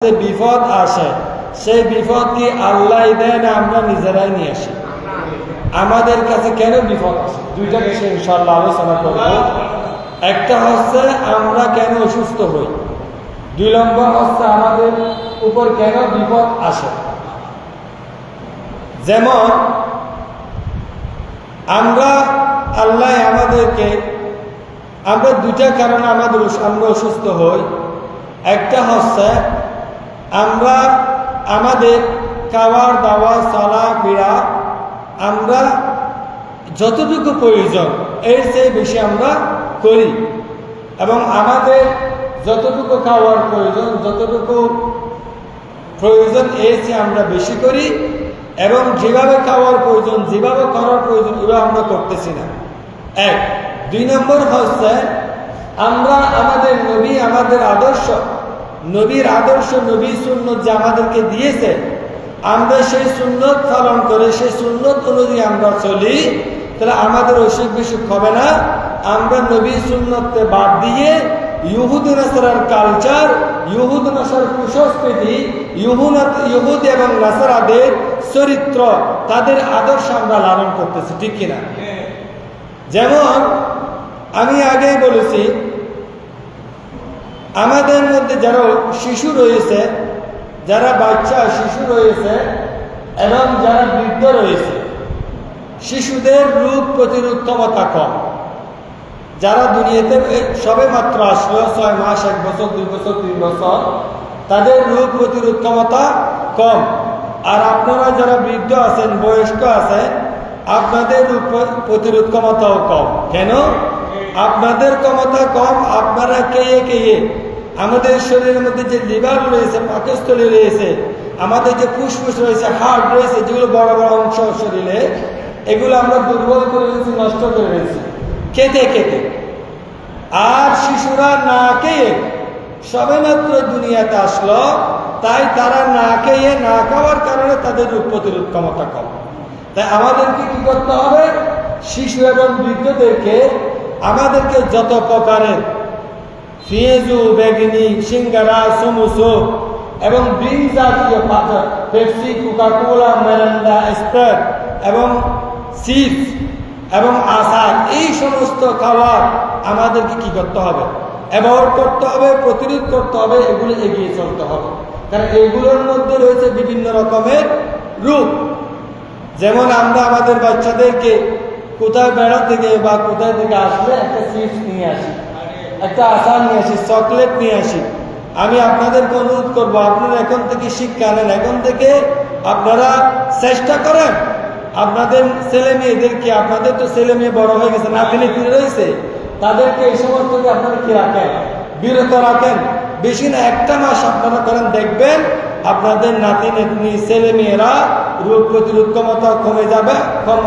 যে বিপদ আসে সেই বিপদ কি আল্লাহ দেয় না আমরা নিজেরাই নিয়ে আসি? আমাদের কাছে কেন বিপদ আসে দুইটা বিষয় ইনশাআল্লাহ আলোচনা করব। একটা হচ্ছে আমরা কেন অসুস্থ হই, 2 নম্বর হচ্ছে আমাদের উপর কেন বিপদ আসে। যেমন আমরা আল্লাহ আমাদেরকে আমরা দুইটা কারণে আমরা অসুস্থ হই। একটা হচ্ছে আমরা আমাদের খাওয়ার দাওয়া চলাফেরা আমরা যতটুকু প্রয়োজন এর চেয়ে বেশি আমরা করি, এবং আমাদের যতটুকু খাওয়ার প্রয়োজন এর চেয়ে আমরা বেশি করি, এবং যেভাবে খাওয়ার প্রয়োজন যেভাবে করার প্রয়োজন ওইভাবে আমরা করতেছি না। 1 2 নম্বর হচ্ছে আমরা আমাদের নবী আমাদের নবীর আদর্শ নবী সুন্নত যে আমাদেরকে দিয়েছে আমরা সেই সুন্নত পালন করে সেই সুন্নত অনুযায়ী আমরা চলি, তাহলে আমাদের অসুখ বিসুখ হবে না। আমরা নবী সুন্নতকে বাদ দিয়ে ইহুদ নাসারার কালচার, ইহুদ নাসার কুসংস্কৃতি, ইহুদ এবং নাসারাদের চরিত্র তাদের আদর্শ আমরা লালন করতেছি, ঠিক কিনা? যেমন আমি আগেই বলেছি আমাদের মধ্যে যারা শিশু রয়েছে, যারা বাচ্চা শিশু রয়েছে এবং যারা বৃদ্ধ রয়েছে, শিশুদের রোগ প্রতিরোধ ক্ষমতা কম। যারা দুনিয়াতে সবে মাত্র আসলো 6 মাস 1 বছর 2 বছর 3 বছর, তাদের রোগ প্রতিরোধ ক্ষমতা কম। আর আপনারা যারা বৃদ্ধ আছেন বয়স্ক আছেন আপনাদের রোগ প্রতিরোধ ক্ষমতাও কম। কেন? আপনাদের ক্ষমতা কম। আপনারা খেয়ে আমাদের শরীরের মধ্যে যে লিভার রয়েছে, পাকস্থলী রয়েছে, আমাদের যে ফুসফুস রয়েছে, হার্ট রয়েছে, যেগুলো বড় বড় অংশ শরীরে, এগুলো আমরা দুর্বল করে রয়েছি, নষ্ট করে রয়েছি খেতে। আর শিশুরা না খেয়ে সবেমাত্র দুনিয়াতে আসলো, তাই তারা না খেয়ে না খাওয়ার কারণে তাদের রোগ প্রতিরোধ ক্ষমতা কম। তাই আমাদেরকে কি করতে হবে? শিশু এবং বৃদ্ধদেরকে আমাদেরকে যত প্রকারের পেঁয়াজু, বেগুনি, সিঙ্গারা, সমোসা এবং ড্রিঙ্ক জাতীয় পেপসি, কোকাকোলা, মিরিন্ডা, স্প্রাইট এবং চিপস এবং আচার, এই সমস্ত খাবার আমাদেরকে কি করতে হবে? অ্যাভয়েড করতে হবে, প্রতিরোধ করতে হবে, এগুলো এগিয়ে চলতে হবে। কারণ এগুলোর মধ্যে রয়েছে বিভিন্ন রকমের রোগ। যেমন আমরা আমাদের বাচ্চাদেরকে কোথায় বেড়া থেকে বা কোথায় থেকে আসলে একটা চিপস নিয়ে আসি, একটা আচার নিয়ে আসি, চকলেট নিয়ে আসি। আমি আপনাদেরকে অনুরোধ করবো আপনারা এখন থেকে শিক্ষা নেন, এখন থেকে আপনারা চেষ্টা করেন আপনাদের ছেলে মেয়েদেরকে, আপনাদের তো ছেলে মেয়ে বড় হয়ে গেছে, নাতি নাতি রয়েছে, তাদেরকে এই সমস্ত আপনারা কি রাখেন, বিরত রাখেন। বেশি না 1টা মাস আপনারা করেন, দেখবেন আপনাদের নাতি নাতনি ছেলে মেয়েরা রোগ প্রতিরোধ ক্ষমতা কমে যাবে, কম হবে।